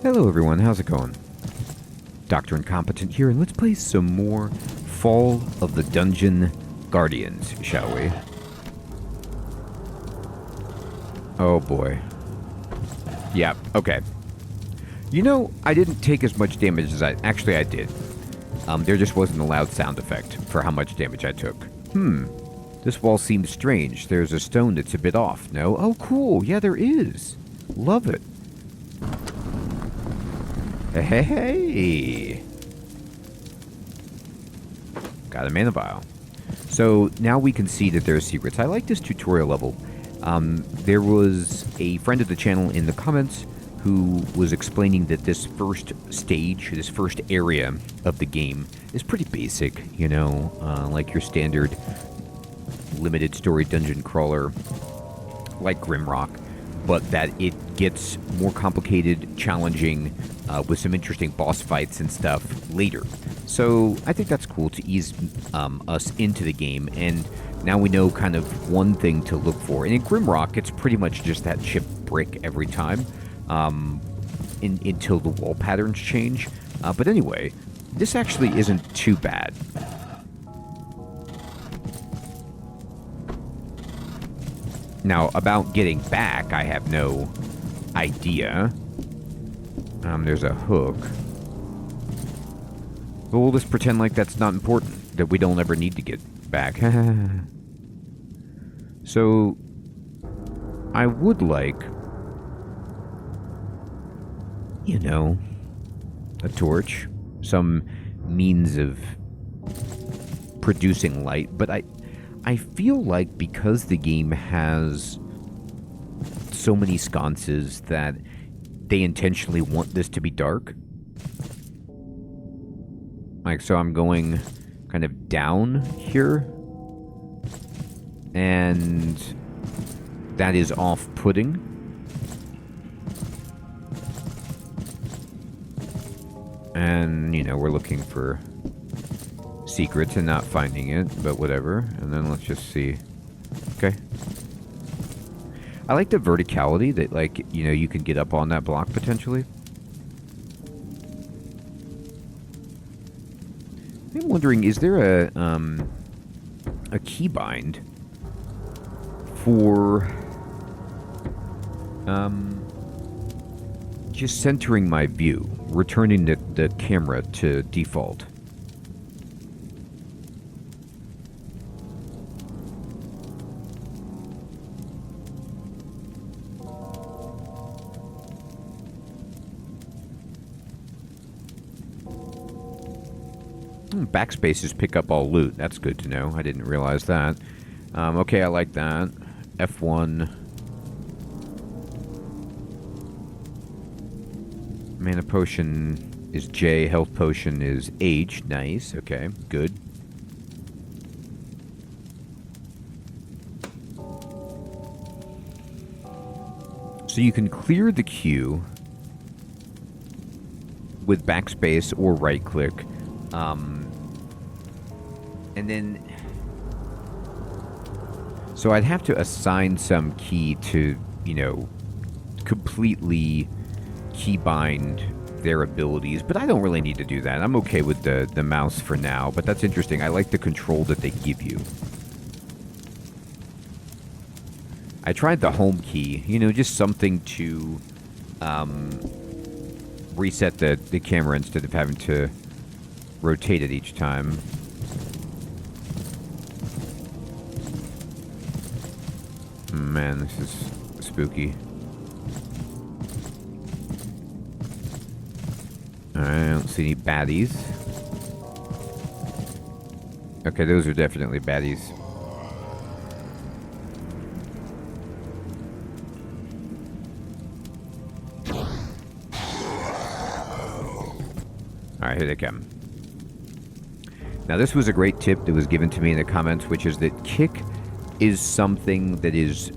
Hello everyone, how's it going? Dr. Incompetent here, and let's play some more Fall of the Dungeon Guardians, shall we? Oh boy. Yeah, okay. You know, I didn't take as much damage as I did. There just wasn't a loud sound effect for how much damage I took. This wall seems strange. There's a stone that's a bit off, no? Oh, cool. Yeah, there is. Love it. Hey! Got a mana vial. So now we can see that there are secrets. I like this tutorial level. There was a friend of the channel in the comments who was explaining that this first stage, this first area of the game is pretty basic, you know, like your standard limited story dungeon crawler like Grimrock, but that it gets more complicated, challenging, with some interesting boss fights and stuff later. So I think that's cool to ease us into the game, and now we know kind of one thing to look for. And in Grimrock, it's pretty much just that chipped brick every time, until the wall patterns change. But anyway, this actually isn't too bad. Now, about getting back, I have no idea. There's a hook. But we'll just pretend like that's not important, that we don't ever need to get back. So, I would like, you know, a torch, some means of producing light, but I feel like because the game has so many sconces that they intentionally want this to be dark. Like, so I'm going kind of down here, and that is off-putting. And, you know, we're looking for secrets and not finding it, but whatever. And then let's just see. Okay. I like the verticality that, like, you know, you can get up on that block potentially. I'm wondering, is there a keybind for just centering my view, returning the camera to default? Backspaces pick up all loot. That's good to know. I didn't realize that. Okay, I like that. F1. Mana potion is J. Health potion is H. Nice. Okay, good. So you can clear the queue with backspace or right click. And then, so I'd have to assign some key to, you know, completely keybind their abilities, but I don't really need to do that. I'm okay with the mouse for now, but that's interesting. I like the control that they give you. I tried the home key, you know, just something to reset the camera instead of having to rotate it each time. Man, this is spooky. I don't see any baddies. Okay, those are definitely baddies. Alright, here they come. Now, this was a great tip that was given to me in the comments, which is that kick is something that is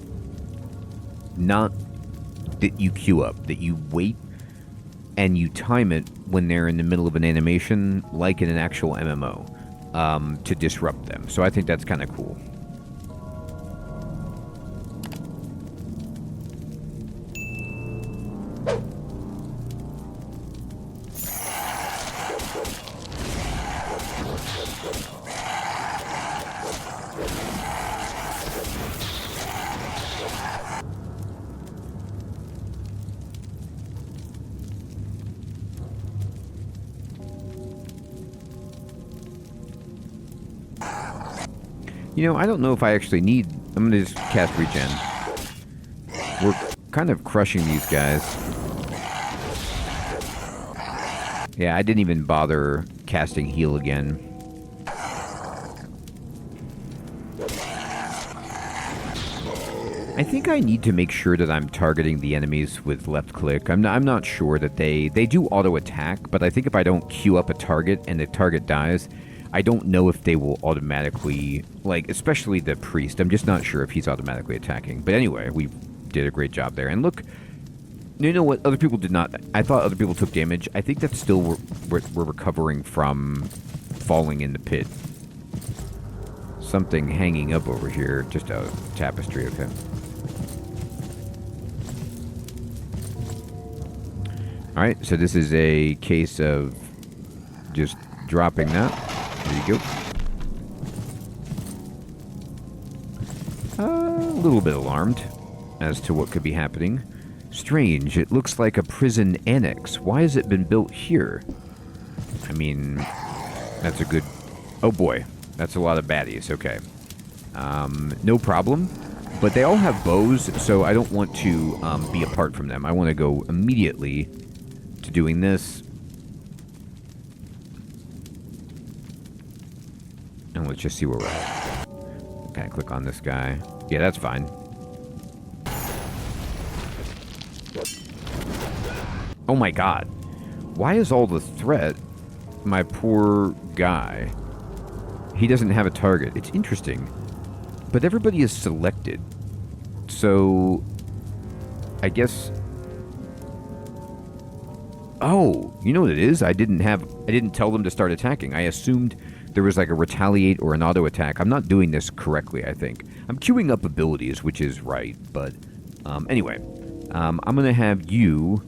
not that you queue up, that you wait and you time it when they're in the middle of an animation, like in an actual MMO, to disrupt them. So I think that's kind of cool. You know, I don't know if I actually need... I'm going to just cast Regen. We're kind of crushing these guys. Yeah, I didn't even bother casting Heal again. I think I need to make sure that I'm targeting the enemies with left click. I'm not sure that they do auto attack, but I think if I don't queue up a target and the target dies, I don't know if they will automatically, like, especially the priest. I'm just not sure if he's automatically attacking. But anyway, we did a great job there. And look, you know what? Other people did not. I thought other people took damage. I think that's still we're recovering from falling in the pit. Something hanging up over here. Just a tapestry, okay. Alright, so this is a case of just dropping that. There you go. A little bit alarmed as to what could be happening. Strange, it looks like a prison annex. Why has it been built here? I mean, that's a good... Oh boy, that's a lot of baddies, okay. No problem. But they all have bows, so I don't want to be apart from them. I want to go immediately to doing this. And let's just see where we're at. Okay, click on this guy. Yeah, that's fine. Oh my god. Why is all the threat my poor guy? He doesn't have a target. It's interesting. But everybody is selected. So, I guess... Oh, you know what it is? I didn't tell them to start attacking. I assumed there was like a retaliate or an auto attack. I'm not doing this correctly, I think. I'm queuing up abilities, which is right, but anyway. I'm going to have you...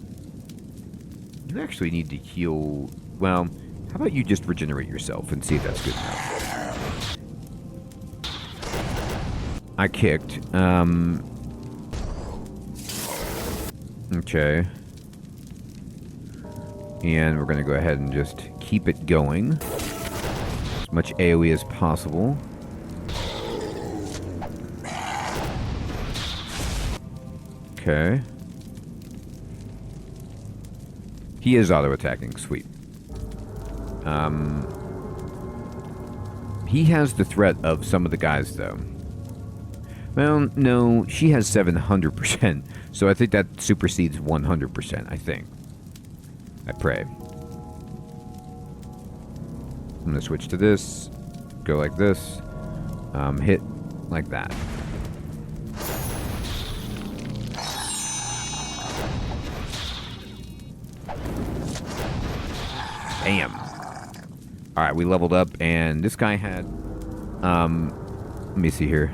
You actually need to heal... Well, how about you just regenerate yourself and see if that's good enough. I kicked. Okay. And we're going to go ahead and just keep it going. As much AoE as possible. Okay. He is auto-attacking. Sweet. He has the threat of some of the guys, though. Well, no, she has 700%, so I think that supersedes 100%, I think. I pray. I'm going to switch to this, go like this, hit like that. Damn. Alright, we leveled up, and this guy had, let me see here.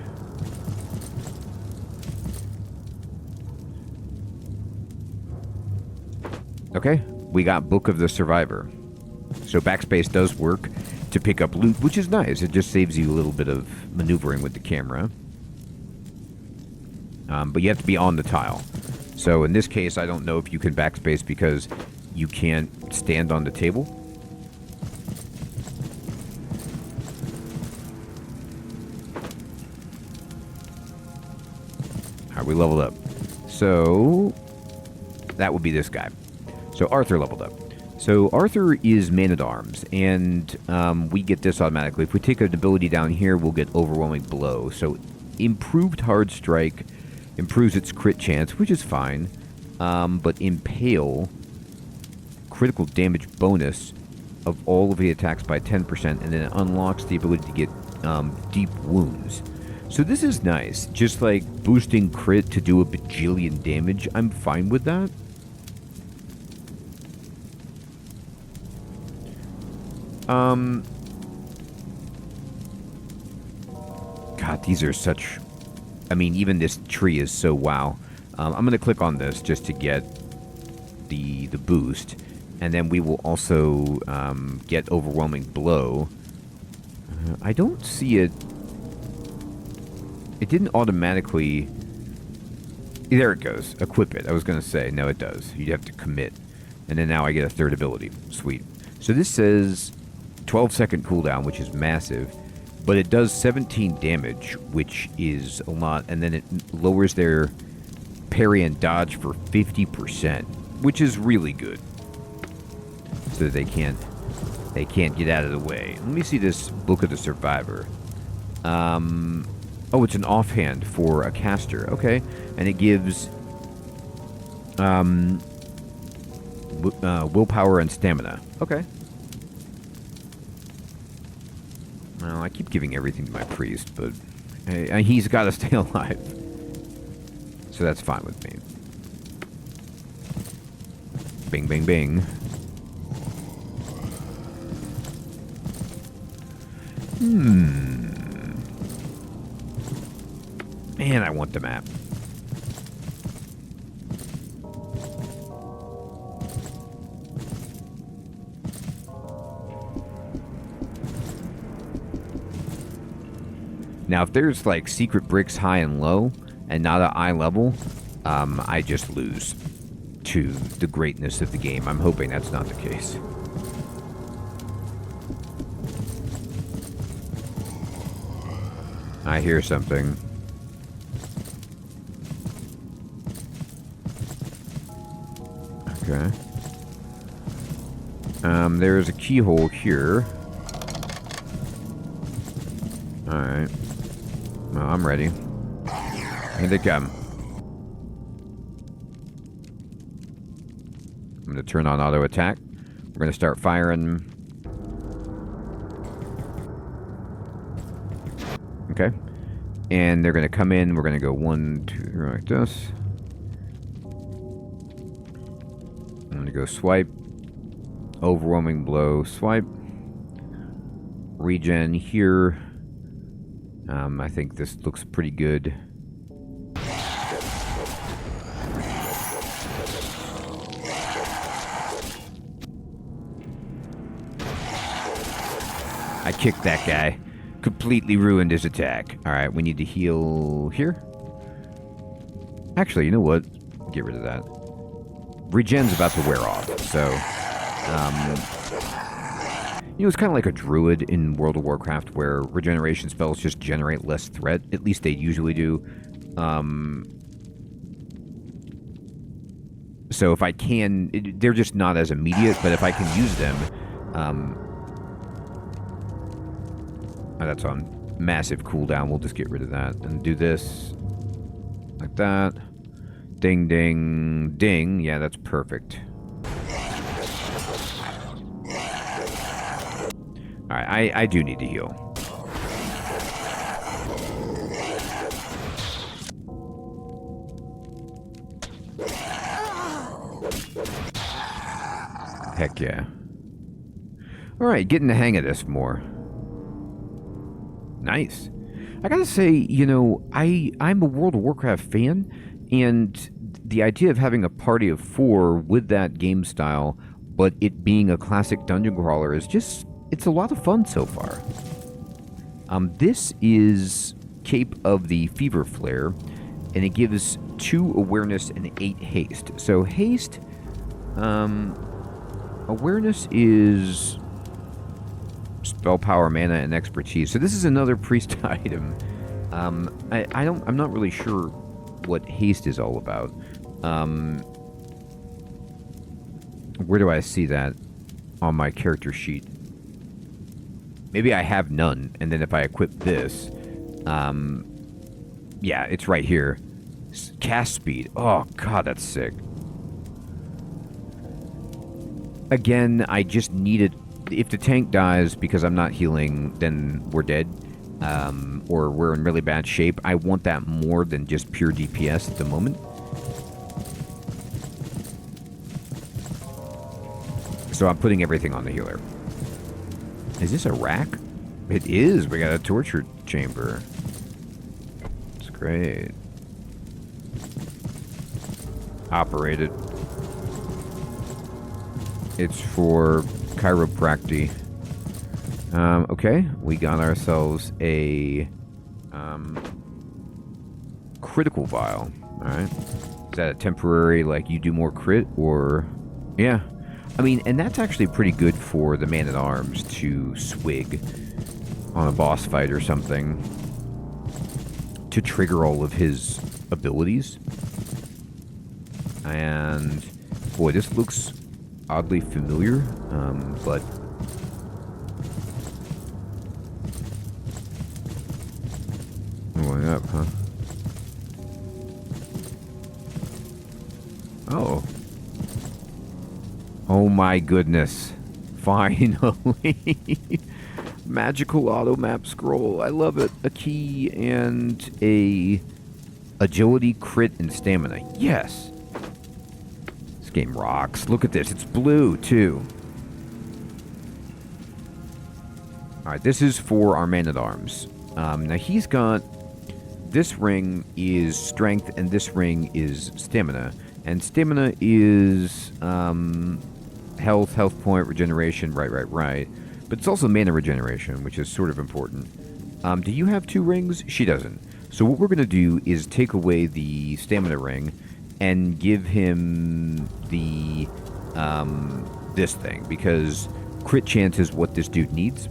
Okay, we got Book of the Survivor. So backspace does work to pick up loot, which is nice. It just saves you a little bit of maneuvering with the camera. But you have to be on the tile. So in this case, I don't know if you can backspace because you can't stand on the table. Alright, we leveled up. So that would be this guy. So Arthur leveled up. So Arthur is Man-at-Arms, and we get this automatically. If we take an ability down here, we'll get Overwhelming Blow. So Improved Hard Strike improves its crit chance, which is fine. But Impale, critical damage bonus of all of the attacks by 10%, and then it unlocks the ability to get deep wounds. So this is nice. Just like boosting crit to do a bajillion damage, I'm fine with that. God, these are such... I mean, even this tree is so wow. I'm going to click on this just to get the boost. And then we will also get Overwhelming Blow. I don't see it... It didn't automatically... There it goes. Equip it. I was going to say, no, it does. You'd have to commit. And then now I get a third ability. Sweet. So this says 12-second cooldown, which is massive. But it does 17 damage, which is a lot, and then it lowers their parry and dodge for 50%, which is really good. So they can't get out of the way. Let me see this Book of the Survivor. Oh, it's an offhand for a caster. Okay, and it gives willpower and stamina. Okay. Well, I keep giving everything to my priest, but he's got to stay alive. So that's fine with me. Bing, bing, bing. Man, I want the map. Now, if there's like secret bricks high and low and not at eye level, I just lose to the greatness of the game. I'm hoping that's not the case. I hear something. Okay. There's a keyhole here. Alright. Well, I'm ready. Here they come. I'm going to turn on auto attack. We're going to start firing. Okay. And they're going to come in. We're going to go 1, 2, like this. I'm going to go swipe. Overwhelming blow, swipe. Regen here. I think this looks pretty good. I kicked that guy. Completely ruined his attack. Alright, we need to heal here. Actually, you know what? Get rid of that. Regen's about to wear off, so... you know, it's kind of like a druid in World of Warcraft where regeneration spells just generate less threat. At least they usually do. So if I can... they're just not as immediate, but if I can use them... oh, that's on massive cooldown. We'll just get rid of that. And do this. Like that. Ding, ding, ding. Yeah, that's perfect. Alright, I do need to heal. Heck yeah. Alright, getting the hang of this more. Nice. I gotta say, you know, I'm a World of Warcraft fan, and the idea of having a party of 4 with that game style, but it being a classic dungeon crawler is just... it's a lot of fun so far. This is Cape of the Fever Flare, and it gives 2 awareness and 8 haste. So haste, awareness is spell power, mana, and expertise. So this is another priest item. I'm not really sure what haste is all about. Where do I see that on my character sheet? Maybe I have none, and then if I equip this, yeah, it's right here. Cast speed. Oh, God, that's sick. Again, I just needed... if the tank dies because I'm not healing, then we're dead. Or we're in really bad shape. I want that more than just pure DPS at the moment. So I'm putting everything on the healer. Is this a rack? It is. We got a torture chamber. It's great. Operated. It's for chiropractic. Okay, we got ourselves a critical vial. Alright. Is that a temporary, like, you do more crit, or... yeah. I mean, and that's actually pretty good for the man-at-arms to swig. on a boss fight or something to trigger all of his abilities. And boy, this looks oddly familiar, but going up, huh? Oh. Oh my goodness. Finally. Magical auto map scroll. I love it. A key and a agility, crit, and stamina. Yes. This game rocks. Look at this. It's blue, too. Alright, this is for our man-at-arms. Now, he's got... This ring is strength, and this ring is stamina. And stamina is health, health point, regeneration, right. But it's also mana regeneration, which is sort of important. Do you have 2 rings? She doesn't. So what we're going to do is take away the stamina ring and give him the this thing, because crit chance is what this dude needs.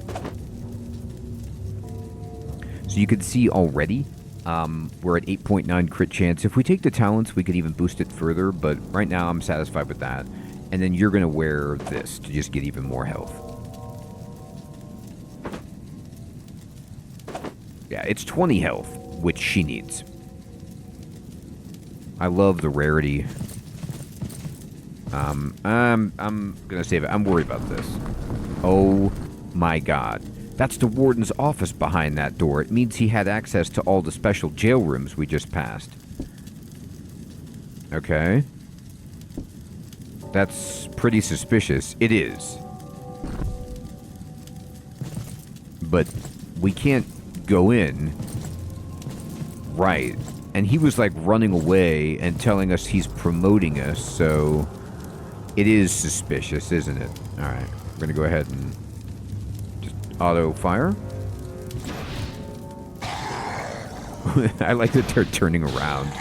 So you can see already we're at 8.9 crit chance. If we take the talents, we could even boost it further, but right now I'm satisfied with that. And then you're going to wear this to just get even more health. Yeah, it's 20 health, which she needs. I love the rarity. I'm going to save it. I'm worried about this. Oh my god. That's the warden's office behind that door. It means he had access to all the special jail rooms we just passed. Okay. That's pretty suspicious. It is. But we can't go in. Right. And he was like running away and telling us he's promoting us, so it is suspicious, isn't it? Alright. We're going to go ahead and auto fire. I like that they're turning around.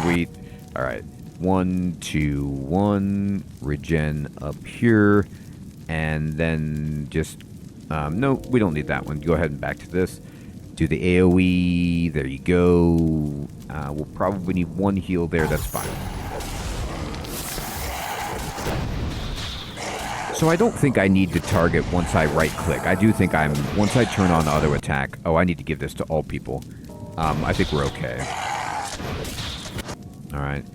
Sweet. Alright. 1, 2, 1. Regen up here. And then just... no, we don't need that one. Go ahead and back to this. Do the AoE. There you go. We'll probably need 1 heal there. That's fine. So I don't think I need to target once I right-click. I do think once I turn on auto attack... Oh, I need to give this to all people. I think we're okay. Alright.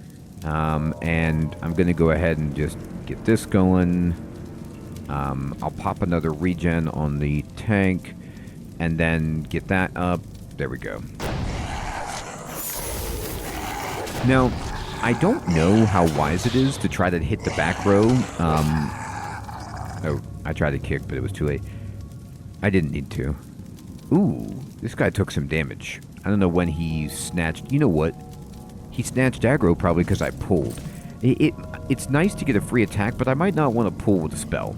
And I'm going to go ahead and just get this going. I'll pop another regen on the tank. And then get that up. There we go. Now, I don't know how wise it is to try to hit the back row. Oh, I tried to kick, but it was too late. I didn't need to. Ooh, this guy took some damage. I don't know when he snatched... You know what? He snatched aggro probably because I pulled. It's nice to get a free attack, but I might not want to pull with a spell.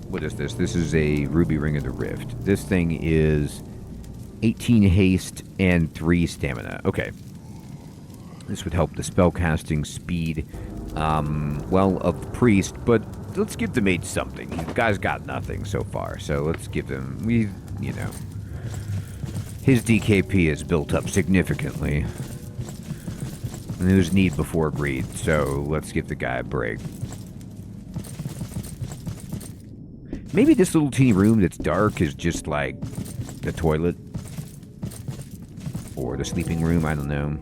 What is this? This is a Ruby Ring of the Rift. This thing is 18 haste and 3 stamina. Okay. This would help the spellcasting speed, well, of the priest, but let's give the mage something. The guy's got nothing so far, so let's give him... His DKP is built up significantly. And there's need before greed, so let's give the guy a break. Maybe this little teeny room that's dark is just like the toilet. Or the sleeping room, I don't know.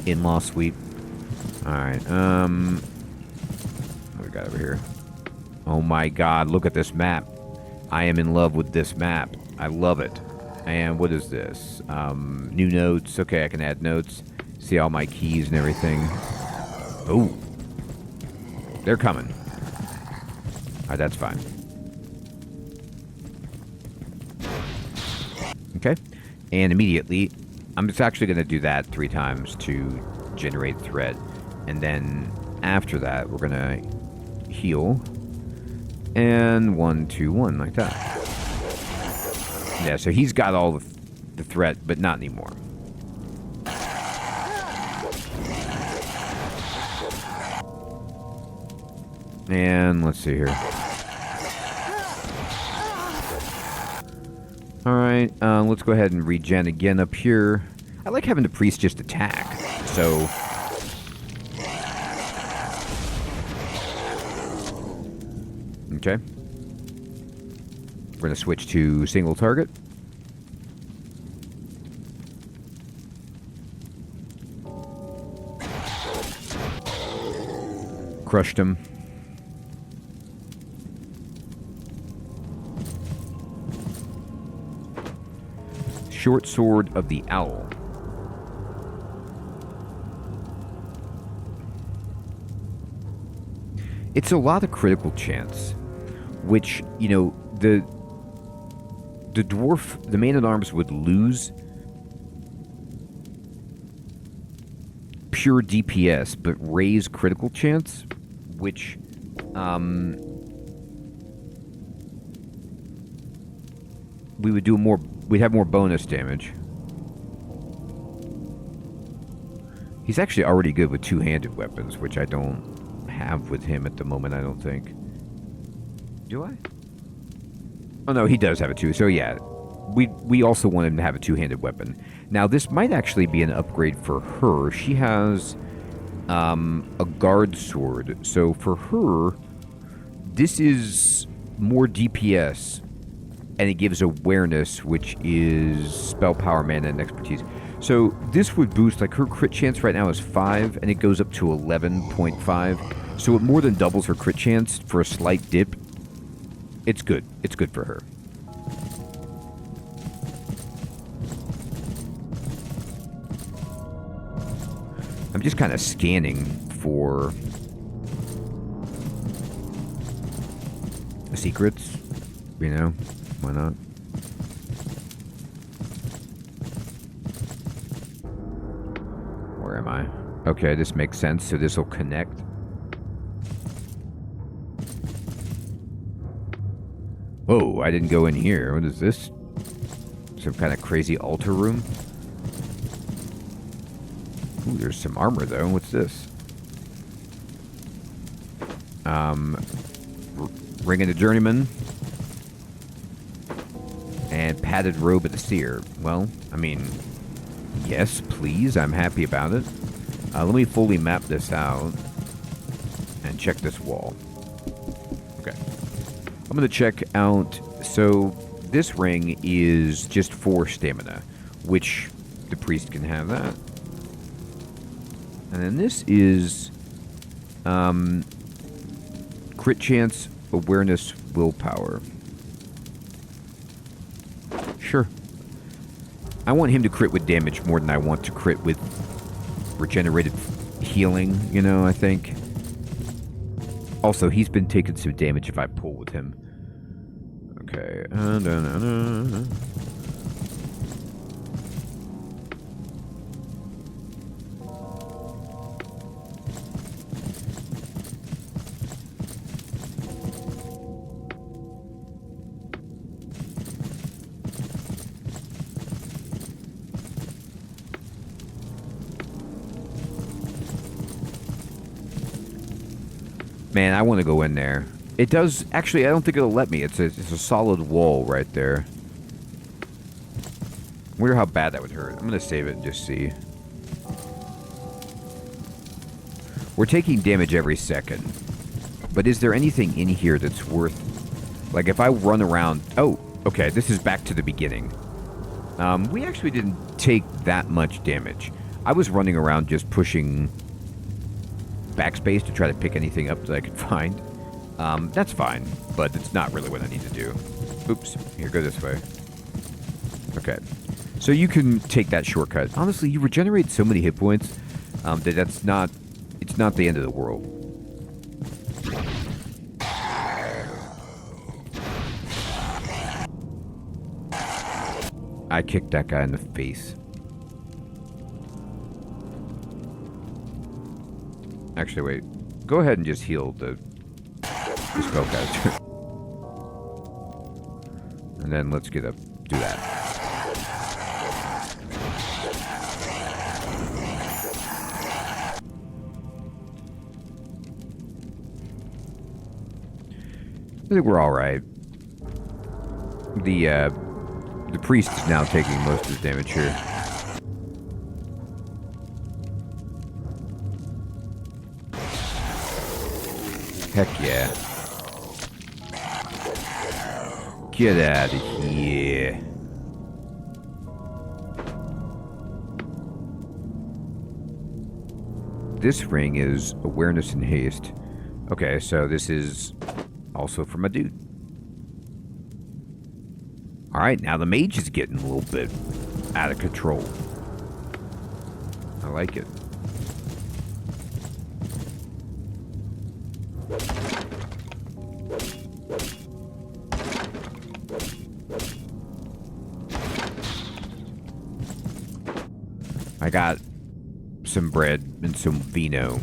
In-law suite. Alright, what do we got over here? Oh my god, look at this map. I am in love with this map. I love it. And what is this? New notes. Okay, I can add notes. See all my keys and everything. Oh. They're coming. Alright, that's fine. Okay. And immediately, I'm just actually going to do that 3 times to generate thread. And then after that, we're going to heal. And 1, 2, 1, like that. Yeah, so he's got all the threat, but not anymore. And let's see here. Alright, let's go ahead and regen again up here. I like having the priest just attack, so... Okay. We're going to switch to single target. Crushed him. Short Sword of the Owl. It's a lot of critical chance, which, you know, the dwarf, the man-at-arms would lose pure DPS, but raise critical chance, which, we would do more, we'd have more bonus damage. He's actually already good with two-handed weapons, which I don't have with him at the moment, I don't think. Do I? Oh no, he does have a two, so yeah. We also want him to have a two-handed weapon. Now, this might actually be an upgrade for her. She has a guard sword. So for her, this is more DPS, and it gives awareness, which is spell power, mana, and expertise. So this would boost, like her crit chance right now is 5, and it goes up to 11.5. So it more than doubles her crit chance for a slight dip. It's good. It's good for her. I'm just kind of scanning for secrets, you know, why not? Where am I? Okay, this makes sense, so this will connect. Whoa, I didn't go in here. What is this? Some kind of crazy altar room? Ooh, there's some armor, though. What's this? Ring of the Journeyman. And padded robe of the seer. Well, I mean, yes, please. I'm happy about it. Let me fully map this out. And check this wall. Okay. I'm going to check out... So, this ring is just 4 stamina. Which the priest can have that. And then this is crit chance, awareness, willpower. Sure. I want him to crit with damage more than I want to crit with regenerated healing, you know, I think. Also, he's been taking some damage if I pull with him. Okay. Man, I want to go in there. It does... Actually, I don't think it'll let me. It's a solid wall right there. Wonder how bad that would hurt. I'm going to save it and just see. We're taking damage every second. But is there anything in here that's worth... Like, if I run around... Oh, okay. This is back to the beginning. We actually didn't take that much damage. I was running around just pushing... backspace to try to pick anything up that I could find. That's fine, but it's not really what I need to do. Oops. Here, go this way. Okay. So you can take that shortcut. Honestly, you regenerate so many hit points that it's not the end of the world. I kicked that guy in the face. Actually, wait. Go ahead and just heal the spellcaster. And then let's get up. Do that. I think we're all right. The The priest is now taking most of the damage here. Heck yeah. Get out of here. This ring is awareness and haste. Okay, so this is also for my dude. Alright, now the mage is getting a little bit out of control. I like it. I got some bread and some vino.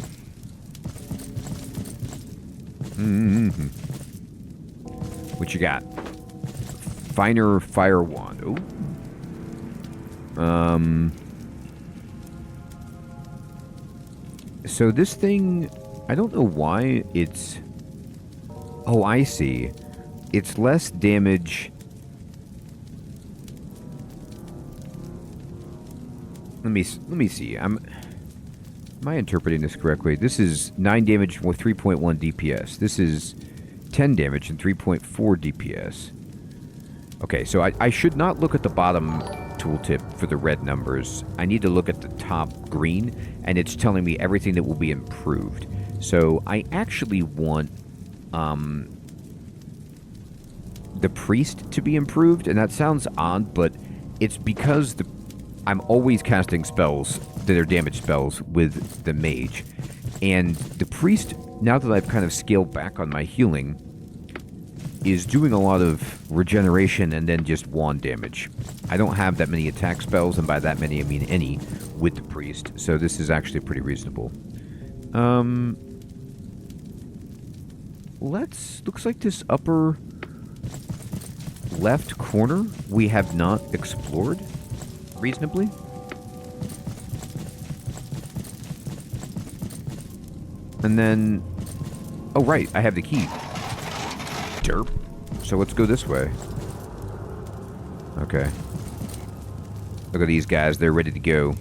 What you got? Finer fire wand. Ooh. So this thing, I don't know why it's... Oh, I see. It's less damage... Let me see. Am I interpreting this correctly? This is 9 damage with 3.1 DPS. This is 10 damage and 3.4 DPS. Okay, so I should not look at the bottom tooltip for the red numbers. I need to look at the top green, and it's telling me everything that will be improved. So I actually want the priest to be improved, and that sounds odd, but it's because I'm always casting spells that are damage spells with the mage. And the priest, now that I've kind of scaled back on my healing, is doing a lot of regeneration and then just wand damage. I don't have that many attack spells, and by that many I mean any, with the priest. So this is actually pretty reasonable. Looks like this upper left corner we have not explored reasonably. And then, oh right, I have the key. Derp. So let's go this way. Okay. Look at these guys, they're ready to go.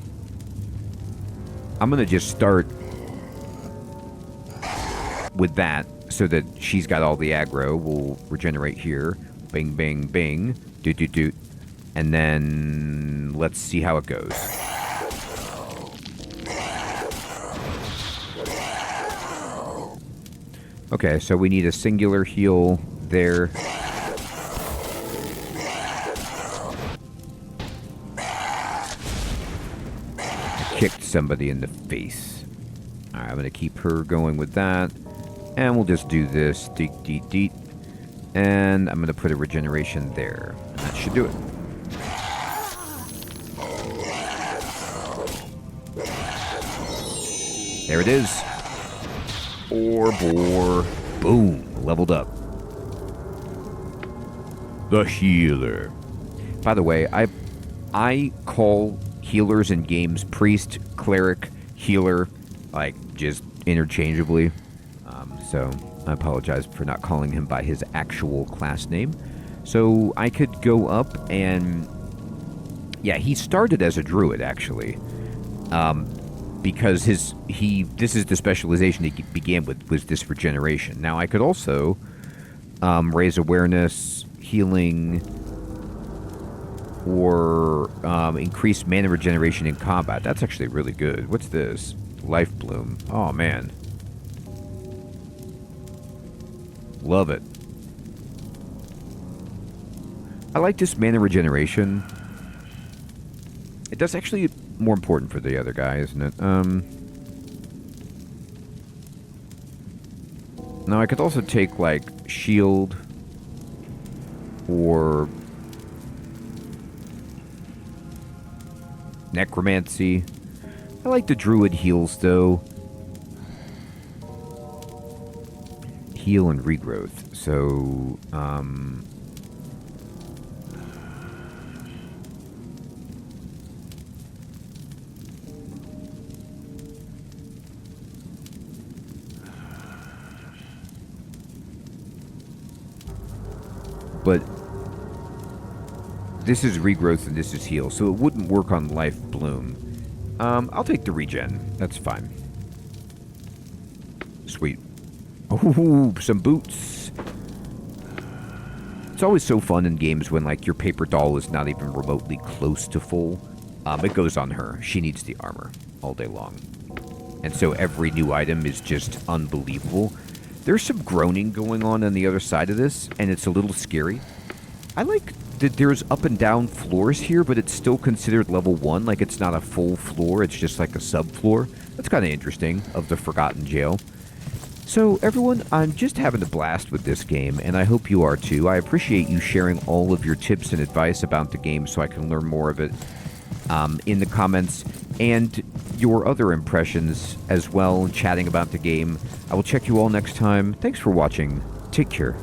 I'm gonna just start with that so that she's got all the aggro. We'll regenerate here. Bing, bing, bing. Doot, doot, doot. And then let's see how it goes. Okay, so we need a singular heal there. Kicked somebody in the face. Alright, I'm going to keep her going with that. And we'll just do this. Deet, deet, deet. And I'm going to put a regeneration there. And that should do it. There it is. Bore. Boom. Leveled up. The healer. By the way, I call healers in games priest, cleric, healer, like, just interchangeably. So I apologize for not calling him by his actual class name. So I could go up and... Yeah, he started as a druid, actually. Because this is the specialization he began with, was this regeneration. Now, I could also raise awareness, healing, or increase mana regeneration in combat. That's actually really good. What's this? Life Bloom. Oh, man. Love it. I like this mana regeneration. That's actually more important for the other guy, isn't it? Now, I could also take, like, shield or necromancy. I like the druid heals, though. Heal and regrowth. So, but This is regrowth and this is heal, so it wouldn't work on life bloom. I'll take the regen. That's fine. Sweet. Oh, some boots. It's always so fun in games when, like, your paper doll is not even remotely close to full. It goes on her. She needs the armor all day long. And so every new item is just unbelievable. There's some groaning going on the other side of this, and it's a little scary. I like that there's up and down floors here, but it's still considered level 1. Like, it's not a full floor, it's just like a subfloor. That's kind of interesting, of the Forgotten Jail. So, everyone, I'm just having a blast with this game, and I hope you are too. I appreciate you sharing all of your tips and advice about the game so I can learn more of it in the comments, and your other impressions as well, chatting about the game. I will check you all next time. Thanks for watching. Take care.